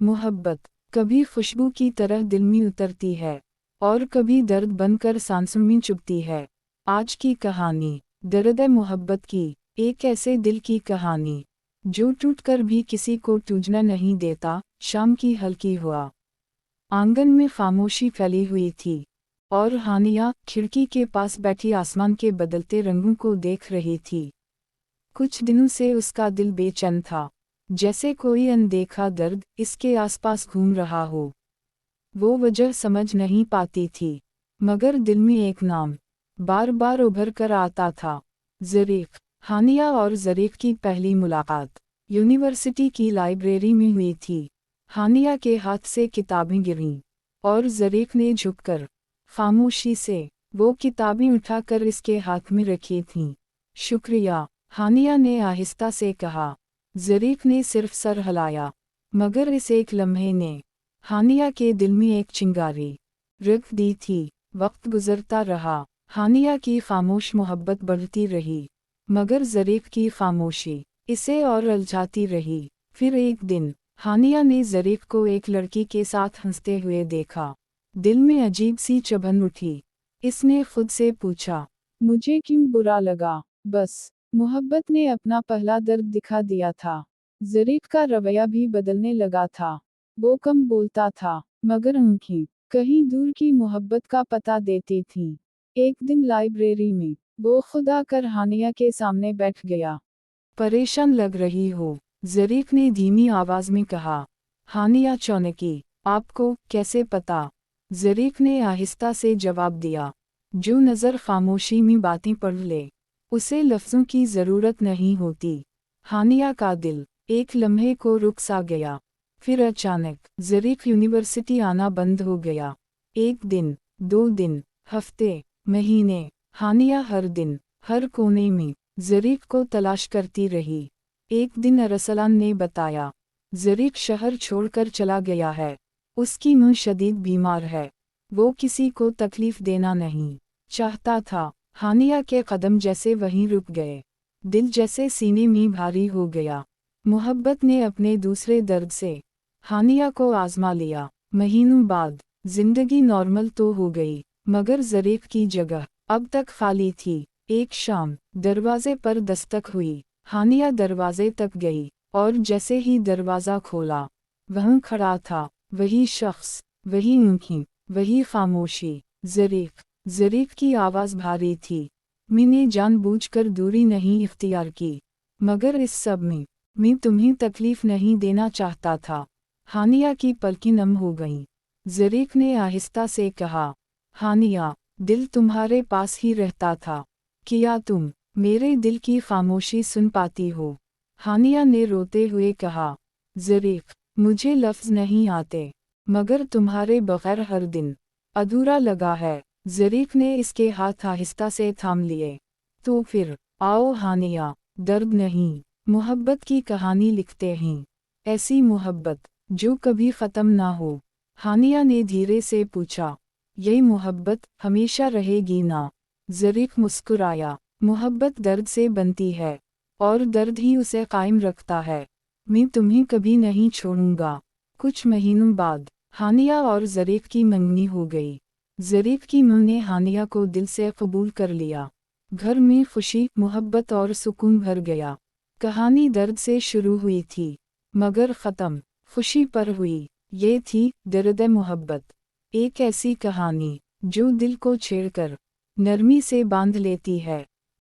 मोहब्बत कभी खुशबू की तरह दिल में उतरती है और कभी दर्द बनकर सांसों में चुभती है। आज की कहानी दर्द मोहब्बत की, एक ऐसे दिल की कहानी जो टूटकर भी किसी को टूटना नहीं देता। शाम की हल्की हुआ, आंगन में खामोशी फैली हुई थी और हानिया खिड़की के पास बैठी आसमान के बदलते रंगों को देख रही थी। कुछ दिनों से उसका दिल बेचैन था, जैसे कोई अनदेखा दर्द इसके आसपास घूम रहा हो। वो वजह समझ नहीं पाती थी, मगर दिल में एक नाम बार बार उभर कर आता था, ज़रीक़। हानिया और ज़रीक़ की पहली मुलाकात यूनिवर्सिटी की लाइब्रेरी में हुई थी। हानिया के हाथ से किताबें गिरीं और ज़रीक़ ने झुककर खामोशी से वो किताबें उठाकर इसके हाथ में रखी थीं। शुक्रिया, हानिया ने आहिस्ता से कहा। ज़रीक़ ने सिर्फ सर हिलाया, मगर इस एक लम्हे ने हानिया के दिल में एक चिंगारी रख दी थी। वक्त गुजरता रहा, हानिया की खामोश मोहब्बत बढ़ती रही, मगर ज़रीक़ की खामोशी इसे और उलझाती रही। फिर एक दिन हानिया ने ज़रीक़ को एक लड़की के साथ हंसते हुए देखा। दिल में अजीब सी चुभन उठी। इसने खुद से पूछा, मुझे क्यों बुरा लगा? बस मोहब्बत ने अपना पहला दर्द दिखा दिया था। ज़रीक़ का रवैया भी बदलने लगा था। वो कम बोलता था, मगर आँखें कहीं दूर की मोहब्बत का पता देती थीं। एक दिन लाइब्रेरी में वो खुद आकर हानिया के सामने बैठ गया। परेशान लग रही हो? ज़रीक़ ने धीमी आवाज़ में कहा। हानिया चौंकी, आपको कैसे पता? ज़रीक़ ने आहिस्ता से जवाब दिया, जो नज़र खामोशी में बातें पढ़ ले, उसे लफ्ज़ों की ज़रूरत नहीं होती। हानिया का दिल एक लम्हे को रुक सा गया। फिर अचानक ज़रीक़ यूनिवर्सिटी आना बंद हो गया। एक दिन, 2 दिन, हफ्ते, महीने, हानिया हर दिन, हर कोने में ज़रीक़ को तलाश करती रही। एक दिन अरसलान ने बताया, ज़रीक़ शहर छोड़कर चला गया है। उसकी माँ शदीद बीमार है। वो किसी को तकलीफ़ देना नहीं चाहता था। हानिया के कदम जैसे वहीं रुक गए, दिल जैसे सीने में भारी हो गया। मोहब्बत ने अपने दूसरे दर्द से हानिया को आज़मा लिया। महीनों बाद जिंदगी नॉर्मल तो हो गई, मगर ज़रीक़ की जगह अब तक खाली थी। एक शाम दरवाजे पर दस्तक हुई। हानिया दरवाजे तक गई और जैसे ही दरवाज़ा खोला, वहाँ खड़ा था वही शख्स, वही आँखें, वही खामोशी। ज़रीक़। ज़रीक़ की आवाज़ भारी थी। मैंने जानबूझकर दूरी नहीं इख्तियार की, मगर इस सब में मैं तुम्हें तकलीफ़ नहीं देना चाहता था। हानिया की पलकें नम हो गईं। ज़रीक़ ने आहिस्ता से कहा, हानिया, दिल तुम्हारे पास ही रहता था। क्या तुम मेरे दिल की खामोशी सुन पाती हो? हानिया ने रोते हुए कहा, ज़रीक़, मुझे लफ्ज़ नहीं आते, मगर तुम्हारे बग़ैर हर दिन अधूरा लगा है। ज़रीक़ ने इसके हाथ आहिस्ता से थाम लिए। तो फिर आओ हानिया, दर्द नहीं, मोहब्बत की कहानी लिखते हैं। ऐसी मोहब्बत जो कभी ख़त्म ना हो। हानिया ने धीरे से पूछा, ये मोहब्बत हमेशा रहेगी ना? ज़रीक़ मुस्कुराया, मोहब्बत दर्द से बनती है और दर्द ही उसे कायम रखता है। मैं तुम्हें कभी नहीं छोड़ूंगा। कुछ महीनों बाद हानिया और ज़रीक़ की मंगनी हो गई। ज़रीक़ की माँ ने हानिया को दिल से कबूल कर लिया। घर में खुशी, मोहब्बत और सुकून भर गया। कहानी दर्द से शुरू हुई थी, मगर ख़त्म खुशी पर हुई। ये थी दर्द मोहब्बत, एक ऐसी कहानी जो दिल को छेड़कर नरमी से बांध लेती है।